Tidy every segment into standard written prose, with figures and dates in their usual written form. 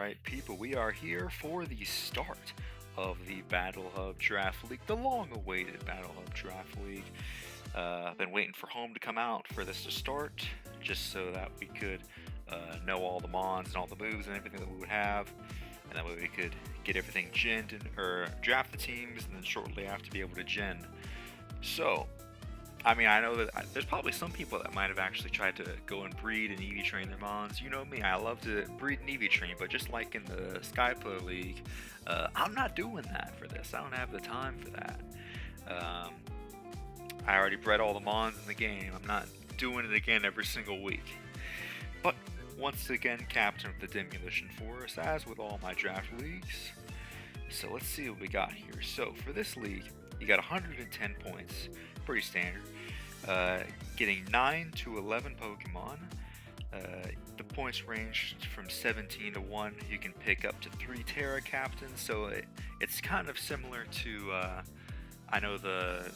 Alright, people, we are here for the start of the Battle Hub Draft League, the long-awaited Battle Hub Draft League. I've been waiting for home to come out for this to start, just so that we could know all the mons and all the moves and everything that we would have, and that way we could get everything genned or draft the teams, and then shortly after be able to gen. So, I mean, I know that there's probably some people that might have actually tried to go and breed and EV train their mons. You know me, I love to breed and EV train, but just like in the Skyplayer League, I'm not doing that for this. I don't have the time for that. I already bred all the mons in the game. I'm not doing it again every single week. But once again, captain of the Demewlition for us, as with all my draft leagues. So let's see what we got here. So for this league, you got 110 points. Pretty standard. Getting 9 to 11 Pokemon. The points range from 17 to 1. You can pick up to 3 Terra Captains, so it's kind of similar to, I know the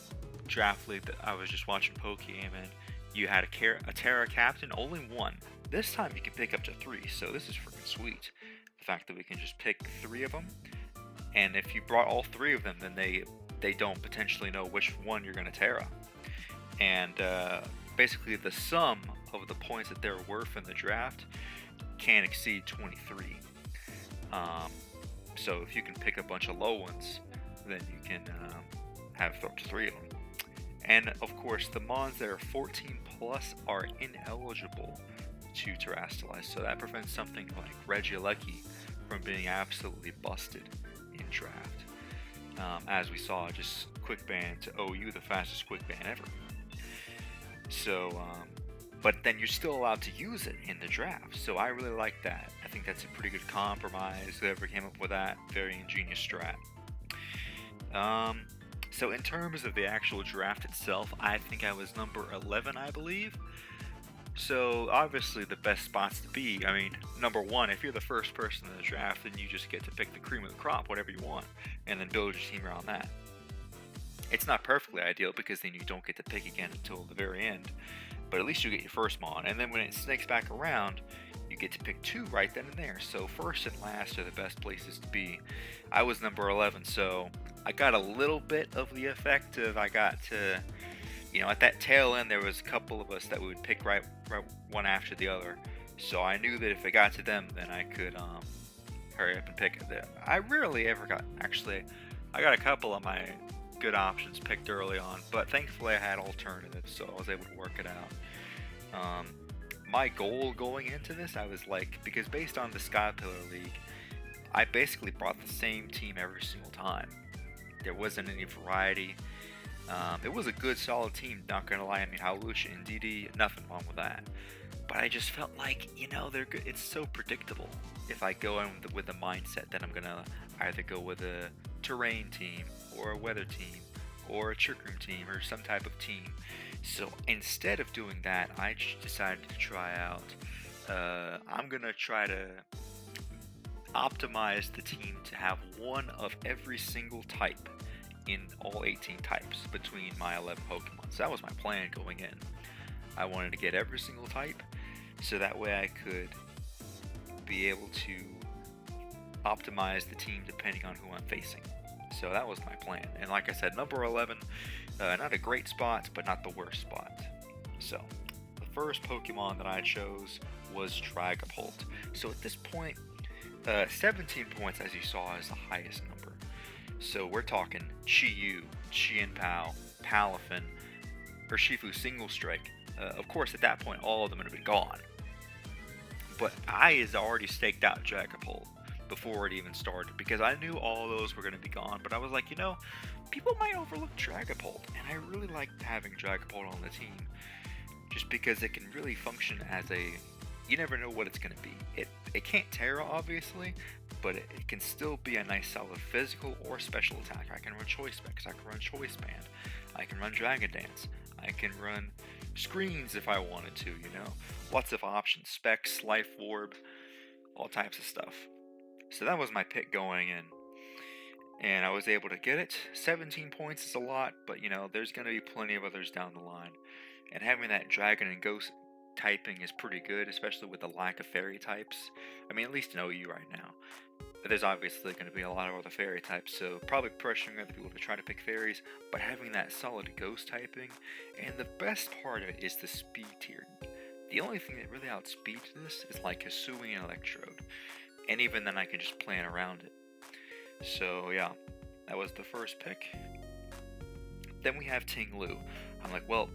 draft league that I was just watching Pokémon, you had a Terra Captain, only one. This time you can pick up to 3, so this is freaking sweet. The fact that we can just pick 3 of them, and if you brought all 3 of them, then they don't potentially know which one you're going to Terra. And basically the sum of the points that they're worth in the draft can exceed 23. So if you can pick a bunch of low ones, then you can have up to 3 of them. And of course, the mons that are 14 plus are ineligible to terrestrialize, so that prevents something like Regieleki from being absolutely busted in draft. As we saw, just quick ban to OU, the fastest quick ban ever. So, but then you're still allowed to use it in the draft. So I really like that. I think that's a pretty good compromise. Whoever came up with that, very ingenious strat. So in terms of the actual draft itself, I think I was number 11, I believe. So obviously the best spots to be, I mean, number 1, if you're the first person in the draft, then you just get to pick the cream of the crop, whatever you want, and then build your team around that. It's not perfectly ideal because then you don't get to pick again until the very end, but at least you get your first mon, and then when it snakes back around, you get to pick 2 right then and there. So first and last are the best places to be. I was number 11, so I got a little bit of the effect of I got to, you know, at that tail end, there was a couple of us that we would pick right one after the other. So I knew that if it got to them, then I could hurry up and pick it. I rarely ever got, actually, I got a couple of my good options picked early on, but thankfully I had alternatives, so I was able to work it out. My goal going into this, I was like, because based on the Skyplayer League, I basically brought the same team every single time. There wasn't any variety. It was a good, solid team, not gonna lie. I mean, Howlucha and DD, nothing wrong with that. But I just felt like, you know, they're good. It's so predictable. If I go in with the mindset that I'm gonna either go with a terrain team, or a weather team, or a trick room team, or some type of team. So instead of doing that, I decided to try out. I'm gonna try to optimize the team to have one of every single type in all 18 types between my 11 Pokemon. So that was my plan going in. I wanted to get every single type, so that way I could be able to optimize the team depending on who I'm facing. So that was my plan. And like I said, number 11, not a great spot, but not the worst spot. So the first Pokemon that I chose was Dragapult. So at this point, 17 points, as you saw, is the highest number. So we're talking Chi-Yu, Chien-Pao, Palafin, Urshifu Single Strike. Of course, at that point, all of them would have been gone. But I had already staked out Dragapult before it even started, because I knew all those were going to be gone. But I was like, you know, people might overlook Dragapult, and I really liked having Dragapult on the team, just because it can really function as a, you never know what it's going to be. It can't Terra, obviously, but it can still be a nice solid physical or special attack. I can run Choice Specs, I can run Choice Band, I can run Dragon Dance, I can run Screens if I wanted to, you know. Lots of options, Specs, Life Orb, all types of stuff. So that was my pick going in, and I was able to get it. 17 points is a lot, but you know, there's going to be plenty of others down the line. And having that Dragon and Ghost typing is pretty good, especially with the lack of fairy types. I mean, at least in OU right now. But there's obviously going to be a lot of other fairy types, so probably pressuring other people to try to pick fairies, but having that solid ghost typing, and the best part of it is the speed tier. The only thing that really outspeeds this is like Hisui and Electrode, and even then I can just plan around it. So yeah, that was the first pick. Then we have Ting Lu. I'm like, well,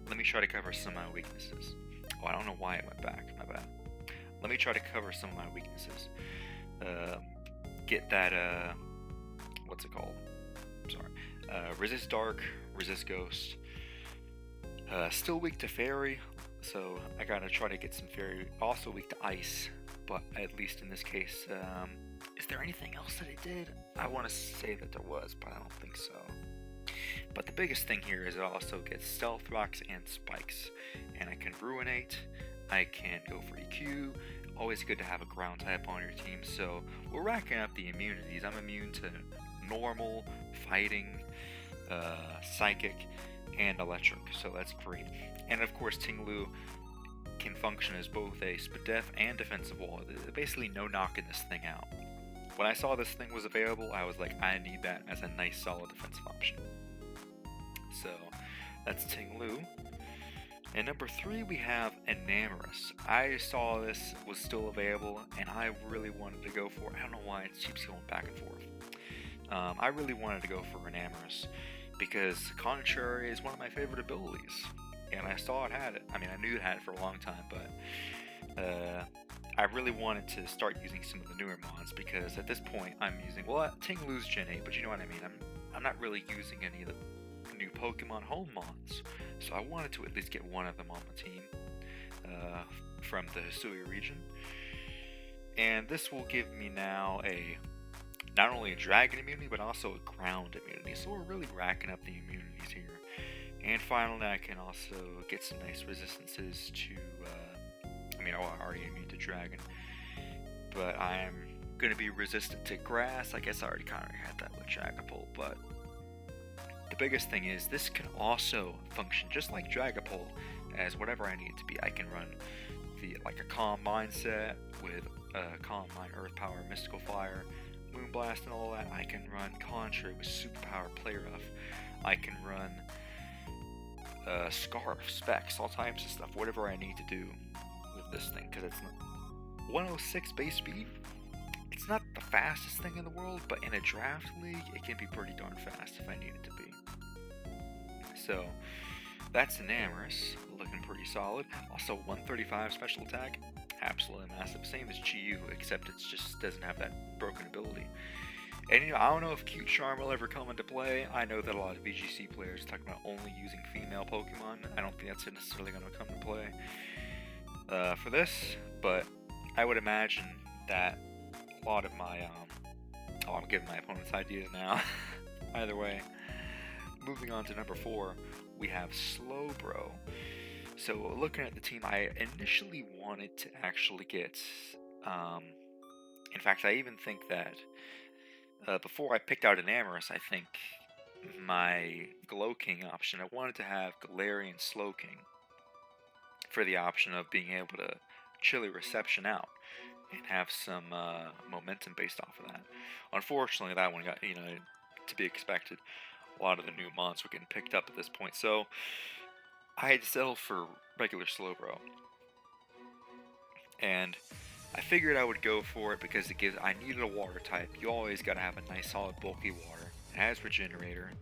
let me try to cover some of my weaknesses. Oh, I don't know why it went back, my bad. Let me try to cover some of my weaknesses. Get that, what's it called? Sorry. Resist Dark, Resist Ghost. Still weak to Fairy, so I gotta try to get some Fairy. Also weak to Ice, but at least in this case, is there anything else that it did? I want to say that there was, but I don't think so. But the biggest thing here is it also gets Stealth Rocks and Spikes, and I can Ruinate, I can go for EQ. Always good to have a ground type on your team, so we're racking up the immunities. I'm immune to Normal, Fighting, Psychic, and Electric, so that's great. And of course, Ting Lu can function as both a Spadef and defensive wall. There's basically no knocking this thing out. When I saw this thing was available, I was like, I need that as a nice solid defensive option. So that's Ting Lu. And number 3 we have Enamorous. I saw this was still available and I really wanted to go for it. I don't know why it keeps going back and forth. I really wanted to go for Enamorous because Contrary is one of my favorite abilities. And I saw it had it. I mean, I knew it had it for a long time, but I really wanted to start using some of the newer mods because at this point I'm using, well, Ting Lu's Gen 8, but you know what I mean. I'm not really using any of the new Pokemon home mods, so I wanted to at least get one of them on the team from the Hisui region. And this will give me now not only a dragon immunity, but also a ground immunity. So we're really racking up the immunities here. And finally, I can also get some nice resistances to, I'm already immune to dragon, but I'm going to be resistant to grass. I guess I already kind of had that with Dragapult, but the biggest thing is this can also function just like Dragapult as whatever I need it to be. I can run like a Calm Mindset with Calm Mind, Earth Power, Mystical Fire, Moonblast and all that. I can run Contrary with Superpower, Play Rough. I can run Scarf, Specs, all types of stuff, whatever I need to do with this thing, because it's not 106 base speed. It's not the fastest thing in the world, but in a draft league, it can be pretty darn fast if I need it to be. So, that's Enamorous, looking pretty solid. Also, 135 special attack, absolutely massive. Same as GU, except it just doesn't have that broken ability. And I don't know if Cute Charm will ever come into play. I know that a lot of VGC players talk about only using female Pokemon. I don't think that's necessarily going to come to play for this, but I would imagine that a lot of my, I'm giving my opponent's ideas now. Either way, moving on to number 4, we have Slowbro. So looking at the team, I initially wanted to actually get, in fact, I even think that before I picked out Enamorous, I think my Glow King option, I wanted to have Galarian Slowking for the option of being able to Chilly Reception out and have some momentum based off of that. Unfortunately, that one got, to be expected. A lot of the new mods were getting picked up at this point, so I had to settle for regular Slowbro. And I figured I would go for it because I needed a water type. You always gotta have a nice solid bulky water. It has Regenerator.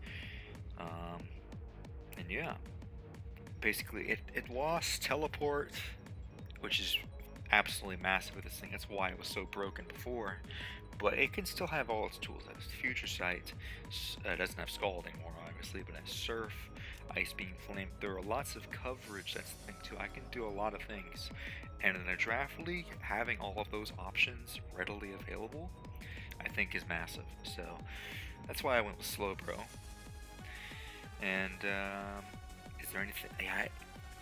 And yeah. Basically, it lost Teleport, which is absolutely massive with this thing. That's why it was so broken before. But it can still have all its tools. It has Future Sight. Doesn't have Scald anymore, obviously, but it has Surf, Ice Beam, Flamethrower. Lots of coverage, that's the thing too. I can do a lot of things. And in a draft league, having all of those options readily available, I think is massive. So that's why I went with Slowbro. And is there anything?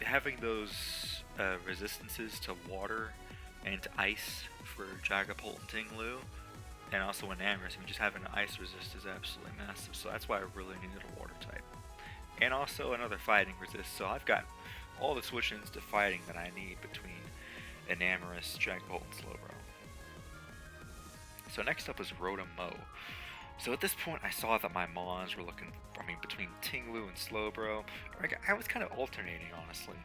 Having those resistances to water and to ice for Dragapult and Ting Lu, and also Enamorous, just having an ice resist is absolutely massive. So that's why I really needed a water type. And also another fighting resist. So I've got all the switch-ins to fighting that I need between Enamorus, Dragapult, and Slowbro. So next up was Rotom Mow. So at this point, I saw that my Mons were looking, between Tinglu and Slowbro. I was kind of alternating, honestly.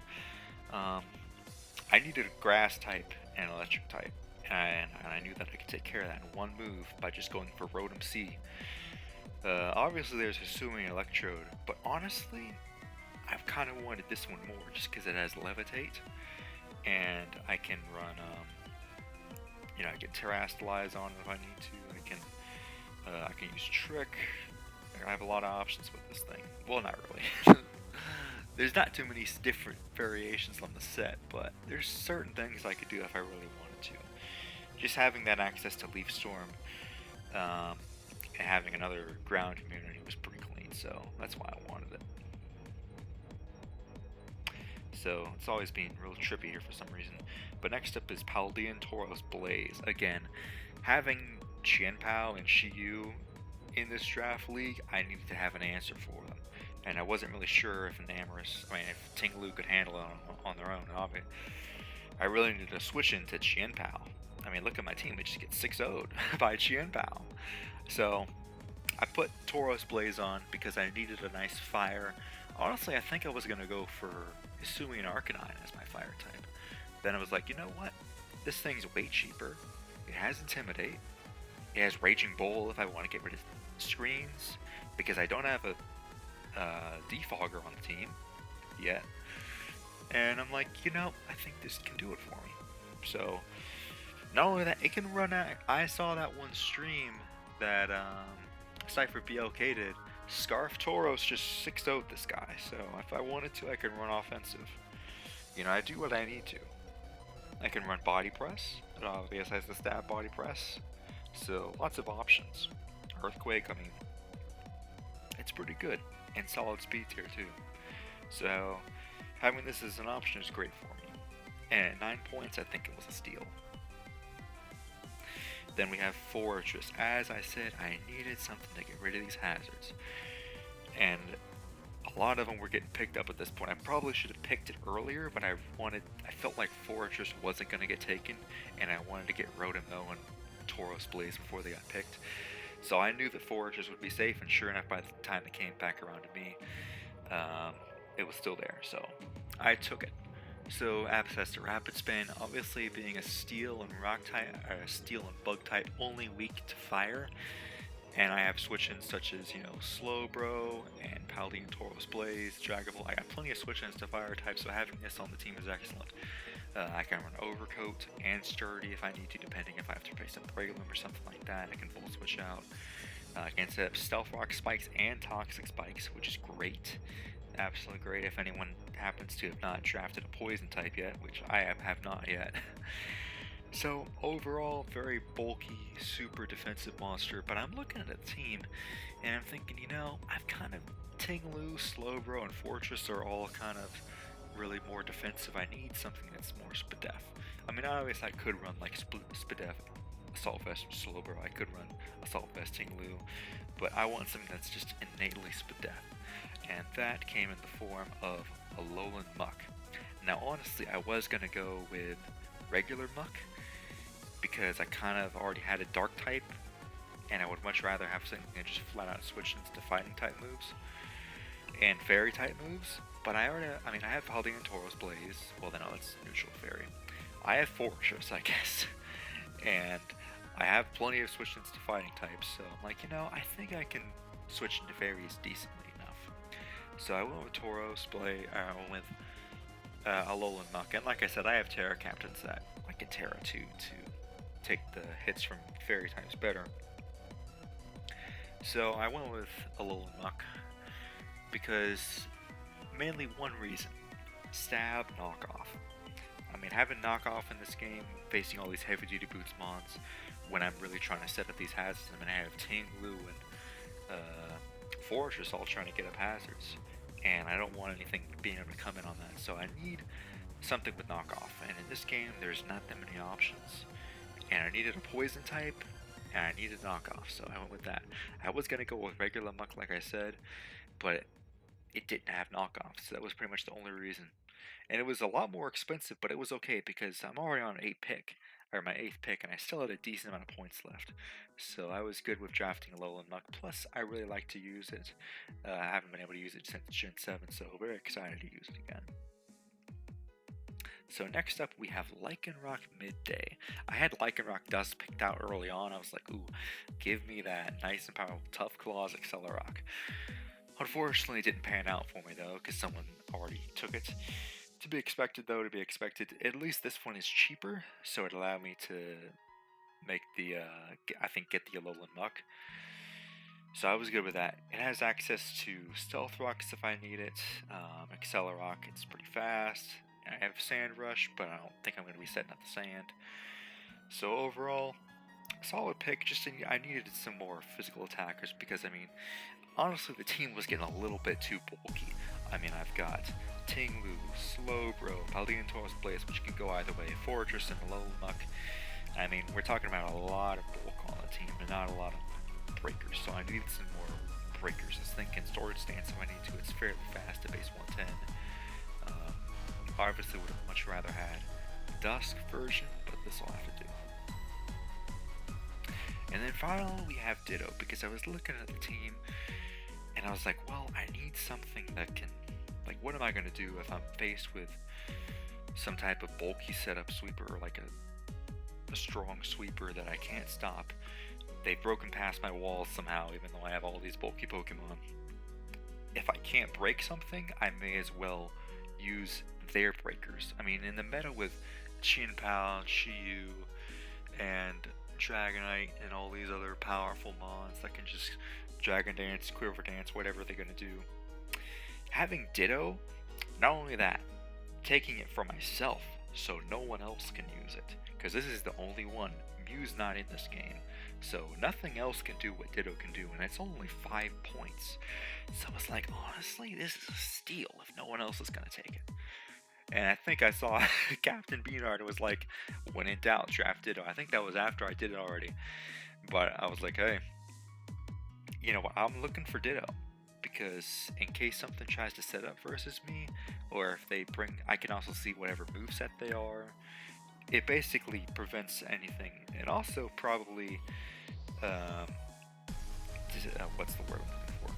I needed a Grass type and Electric type, and I knew that I could take care of that in one move by just going for Rotom C. Obviously, there's Hisuian Electrode, but honestly, I've kind of wanted this one more just because it has Levitate, and I can run, I can Terrastalize on it if I need to. I can use Trick. I have a lot of options with this thing. Well, not really. There's not too many different variations on the set, but there's certain things I could do if I really wanted to. Just having that access to Leaf Storm, and having another ground immunity was pretty clean, so that's why I wanted it. So it's always been real trippy here for some reason. But next up is Paldean Tauros Blaze. Again, having Qianpao and Shiyu in this draft league, I needed to have an answer for them. And I wasn't really sure if if Tinglu could handle it on their own. I really needed to switch into Qianpao. Look at my team, we just get 6-0'd by Qianpao. So I put Tauros Blaze on because I needed a nice fire. Honestly, I think I was going to go for Hisuian Arcanine as my fire type. Then I was like, you know what? This thing's way cheaper. It has Intimidate. It has Raging Bull if I want to get rid of screens, because I don't have a Defogger on the team yet. And I'm like, I think this can do it for me. So, not only that, it can run out. I saw that one stream that Cypher BLK did. Scarf Tauros just 6-0'd this guy. So, if I wanted to, I could run offensive. I do what I need to. I can run Body Press. It obviously has the stab Body Press. So, lots of options. Earthquake, it's pretty good. And solid speed tier too. So, having this as an option is great for me. And at 9 points, I think it was a steal. Then we have Fortress. As I said, I needed something to get rid of these hazards. And a lot of them were getting picked up at this point. I probably should have picked it earlier, but I felt like Fortress wasn't going to get taken, and I wanted to get Rotom Mow and Tauros Blaze before they got picked. So I knew that Fortress would be safe, and sure enough, by the time it came back around to me, it was still there. So I took it. So Abyssess to Rapid Spin, obviously being a Steel and Rock type, Steel and Bug type, only weak to Fire. And I have switch-ins such as, Slowbro and Paldean Tauros Blaze, Dragapult. I got plenty of switch-ins to Fire types, so having this on the team is excellent. I can run Overcoat and Sturdy if I need to, depending if I have to face up Regulum or something like that. I can full switch out. I can set up Stealth Rock Spikes and Toxic Spikes, which is great. Absolutely great if anyone happens to have not drafted a Poison type yet, which I have not yet. So overall, very bulky, super defensive monster, but I'm looking at a team, and I'm thinking, I've kind of Tinglu, Slowbro, and Fortress are all kind of really more defensive. I need something that's more Spadef. Obviously I could run like Spadef, Assault Vest, Slowbro. I could run Assault Vest, Tinglu, but I want something that's just innately Spadef, and that came in the form of Alolan Muck. Now, honestly, I was gonna go with regular Muck, because I kind of already had a Dark type, and I would much rather have something that just flat out switch into Fighting type moves and Fairy type moves. But I have Paldean Tauros Blaze. Well, then, it's neutral Fairy. I have Fortress, I guess, and I have plenty of switch-ins to Fighting types. So I'm like, I think I can switch into Fairies decently enough. So I went with Tauros Blaze. I went with Alolan Muck, and like I said, I have Terra Captains that I can Terra to take the hits from Fairy types better. So I went with Alolan Muck because mainly one reason: stab knockoff. Having knockoff in this game, facing all these heavy duty boots mons, when I'm really trying to set up these hazards. I have Tinglu and Fortress all trying to get up hazards, and I don't want anything being able to come in on that. So I need something with knockoff, and in this game there's not that many options. And I needed a Poison type, and I needed knockoff, so I went with that. I was going to go with regular Muck, like I said, but it didn't have knockoff, so that was pretty much the only reason. and it was a lot more expensive, but it was okay because I'm already on 8th pick, or my 8th pick, and I still had a decent amount of points left. So I was good with drafting Alolan Muck. Plus, I really like to use it. I haven't been able to use it since Gen 7, so very excited to use it again. So next up we have Lycanroc Midday. I had Lycanroc Dust picked out early on. I was like, ooh, give me that nice and powerful Tough Claws Accelerock. Unfortunately, it didn't pan out for me though, because someone already took it. To be expected though, to be expected. At least this one is cheaper, so it allowed me to make the, I think get the Alolan Muck. So I was good with that. It has access to Stealth Rocks if I need it. Accelerock, it's pretty fast. I have Sand Rush, but I don't think I'm going to be setting up the sand. So overall, solid pick. Just I needed some more physical attackers because, I mean, honestly, the team was getting a little bit too bulky. I mean, I've got Tinglu, Slowbro, Paleontaurus Blaze, which can go either way, Fortress, and Alolan Muck. I mean, we're talking about a lot of bulk on the team and not a lot of breakers, so I needed some more breakers. This thing can storage stance if I need to. It's fairly fast at base 110. Obviously would have much rather had Dusk version, but this will have to do. And then finally we have Ditto, because I was looking at the team and I was like, well, I need something that can, like, what am I going to do if I'm faced with some type of bulky setup sweeper, or like a strong sweeper that I can't stop. They've broken past my walls somehow, even though I have all these bulky Pokemon. If I can't break something, I may as well use their breakers. I mean, in the meta with Chinpao, Shiyu, and Dragonite, and all these other powerful mons that can just Dragon Dance, Quiver Dance, whatever they're gonna do. Having Ditto, not only that, taking it for myself so no one else can use it, because this is the only one. Mew's not in this game, so nothing else can do what Ditto can do, and it's only 5 points. So it's like, honestly, this is a steal if no one else is gonna take it. And I think I saw Captain Beanard was like, when in doubt, draft Ditto. I think that was after I did it already. But I was like, hey, you know what, I'm looking for Ditto. Because in case something tries to set up versus me, or if they bring, I can also see whatever moveset they are. It basically prevents anything. And also probably, what's the word I'm looking for?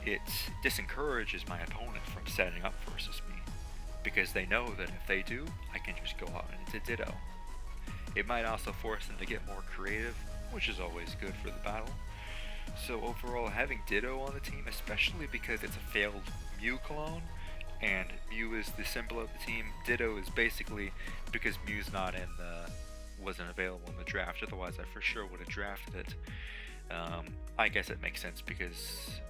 It disencourages my opponent from setting up versus me, because they know that if they do, I can just go out into Ditto. It might also force them to get more creative, which is always good for the battle. So overall, having Ditto on the team, especially because it's a failed Mew clone, and Mew is the symbol of the team, Ditto is basically because Mew's not in the, wasn't available in the draft, otherwise I for sure would have drafted it. I guess it makes sense because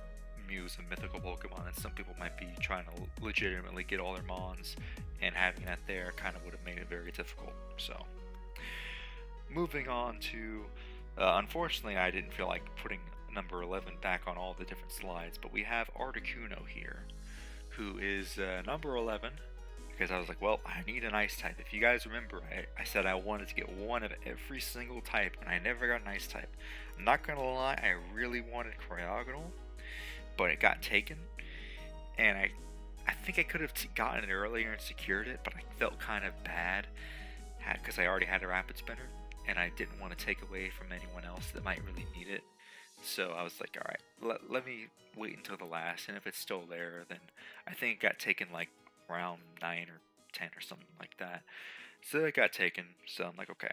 Mew's a mythical Pokemon, and some people might be trying to legitimately get all their Mons, and having that there kind of would have made it very difficult. So, moving on to, unfortunately I didn't feel like putting number 11 back on all the different slides, but we have Articuno here, who is number 11, because I was like, well, I need an Ice type. If you guys remember, I said I wanted to get one of every single type, and I never got an Ice type. I'm not gonna lie, I really wanted Cryogonal, but it got taken, and I think I could have gotten it earlier and secured it, but I felt kind of bad because I already had a Rapid Spinner, and I didn't want to take away from anyone else that might really need it. So I was like, alright, let me wait until the last, and if it's still there, then I think it got taken like round 9 or 10 or something like that. So it got taken, so I'm like, okay.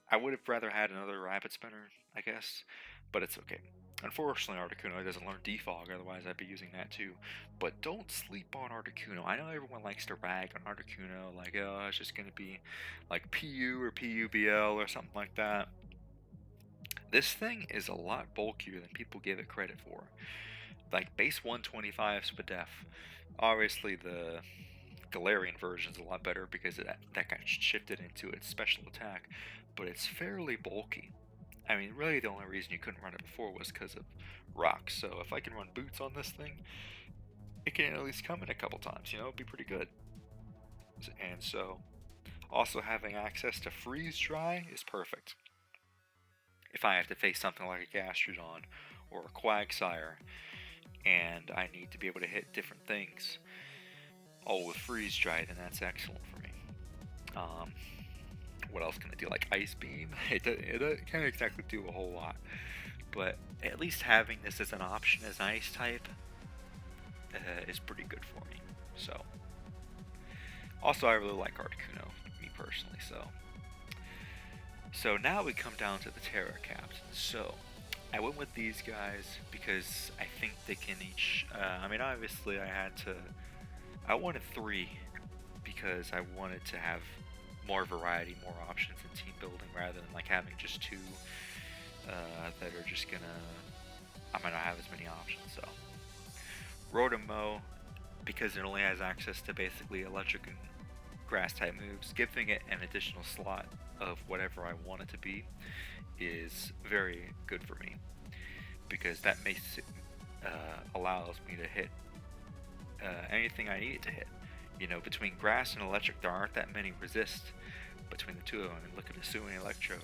I would have rather had another Rapid Spinner, I guess, but it's okay. Unfortunately, Articuno doesn't learn Defog, otherwise I'd be using that too. But don't sleep on Articuno. I know everyone likes to rag on Articuno, like, oh, it's just going to be like PU or PUBL or something like that. This thing is a lot bulkier than people give it credit for. Like, base 125 Spadef. Obviously, the Galarian version is a lot better because that got shifted into its special attack, but it's fairly bulky. I mean, really the only reason you couldn't run it before was because of rocks, so if I can run boots on this thing, it can at least come in a couple times, you know, it'd be pretty good. And so, also having access to freeze dry is perfect. If I have to face something like a Gastrodon or a Quagsire, and I need to be able to hit different things, Oh, with freeze dry, then that's excellent for me. What else can I do? Like ice beam? It can't exactly do a whole lot, but at least having this as an option as an ice type is pretty good for me. So, also I really like Articuno, me personally. So now we come down to the Terra Captains. So I went with these guys because I think they can each. I mean, obviously I wanted 3 because I wanted to have more variety, more options in team building rather than like having just 2 that are just gonna. I might not have as many options. So Rotom because it only has access to basically electric and grass type moves, giving it an additional slot of whatever I want it to be is very good for me because that makes it allows me to hit anything I need it to hit. You know, between grass and electric, there aren't that many resist between the 2 of them. I mean, look at the Sui and Electrode.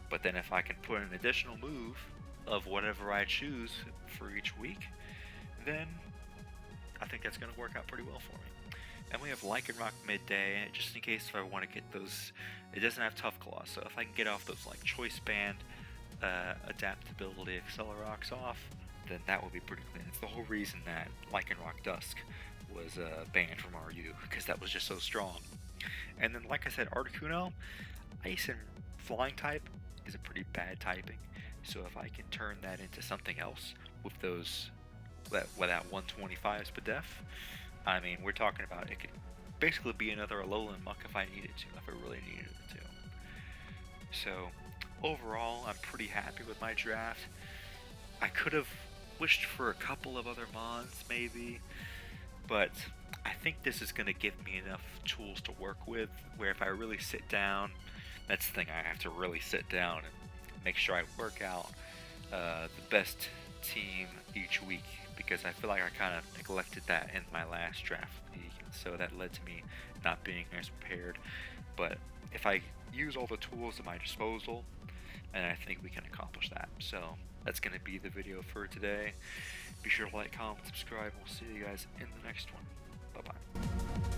But then if I can put an additional move of whatever I choose for each week, then I think that's going to work out pretty well for me. And we have Lycanroc midday, just in case if I want to get those. It doesn't have Tough Claw, so if I can get off those like Choice Band, Adaptability, Accelerox off, then that would be pretty clean. It's the whole reason that Lycanroc Dusk was banned from RU, because that was just so strong. And then, like I said, Articuno, Ice and Flying type is a pretty bad typing, so if I can turn that into something else with those, that 125 Spadef, I mean, we're talking about it could basically be another Alolan Muck if I needed to, if I really needed it to. So, overall, I'm pretty happy with my draft. I could have wished for a couple of other mons, maybe, but I think this is going to give me enough tools to work with, where if I really sit down, that's the thing, I have to really sit down and make sure I work out the best team each week, because I feel like I kind of neglected that in my last draft league, so that led to me not being as prepared. But if I use all the tools at my disposal, and I think we can accomplish that. So that's going to be the video for today. Be sure to like, comment, subscribe. We'll see you guys in the next one. Bye-bye.